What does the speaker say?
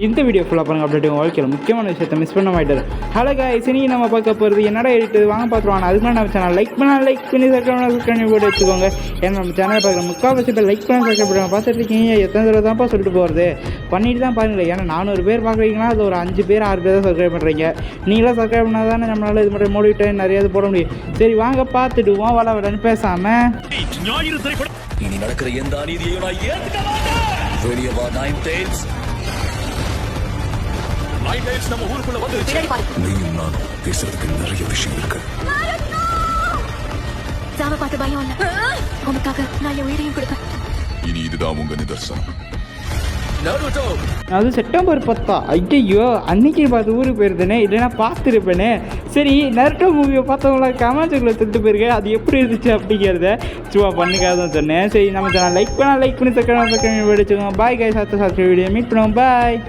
இந்த வீடியோ ஃபுல்லாக பாருங்கள். அப்படியே வாழ்க்கையில் முக்கியமான விஷயத்தை மிஸ் பண்ண மாட்டார். ஹலோ காய்ஸ், இனி நம்ம பார்க்க போகிறது என்னடா எடுத்து வாங்க பார்த்துருவாங்க. அதுக்கு மேலே நம்ம சேனல் லைக் பண்ணி சப்ஸ்கிரைப் போட்டு வச்சுக்கோங்க. ஏன்னா நம்ம சேனலை பார்க்குற முக்கால்வாசி பேர் லைக் பண்ணி சப்ஸ்கிரைப் பண்ணுவாங்க. பார்த்துட்டு இருக்கீங்க, எத்தனை தடவை தான்ப்பா சொல்லிட்டு போகிறது, பண்ணிட்டு தான் பாருங்களேன். ஏன்னா 400 பேர் பார்க்குறீங்கன்னா அது ஒரு 5 பேர் 6 பேர் தான் சப்ஸ்கிரைப் பண்ணுறீங்க. நீங்களாம் சப்ஸ்கிரைப் பண்ணால் தானே நம்மளால் இது மட்டும் மோடிவிட்டு நிறைய இது போட முடியும். சரி வாங்க பார்த்துடுவோம். வளன்னு பேசாமல் இனி நடக்கிற எந்த அநீதியையும் நான் ஏத்துக்க மாட்டேன். வெளியே வா நைன் டேல்ஸ். நம்ம ஊருக்குள்ள வந்துருச்சு. நீயும் நானும் பேசுறதுக்கு நிறைய விஷயம் இருக்கு. சாவ பார்த்து பயம் இல்ல, உனக்காக நான் என் உயிரையும் கொடுப்பேன். இனி இதுதான் உங்க நிதர்சனம். அது செப்டம்பர் 10. ஐயோ, அன்னைக்கு பார்த்து ஊருக்கு போயிருந்தேனே, இல்லைன்னா பார்த்துருப்பேனே. சரி, நருட்டோ மூவியை பார்த்தவங்கள கமெண்ட்ஸுக்குள்ள சொல்லிட்டு போயிருக்கேன். அது எப்படி இருந்துச்சு அப்படிங்கிறத சும்மா பண்ணிக்காக தான் சொன்னேன். சரி, நம்ம சேனல் லைக் பண்ணி சக்கரம் வச்சுக்கோங்க. பாய் கைஸ், அடுத்த வீடியோ மீட் பண்ணுவோம். பாய்.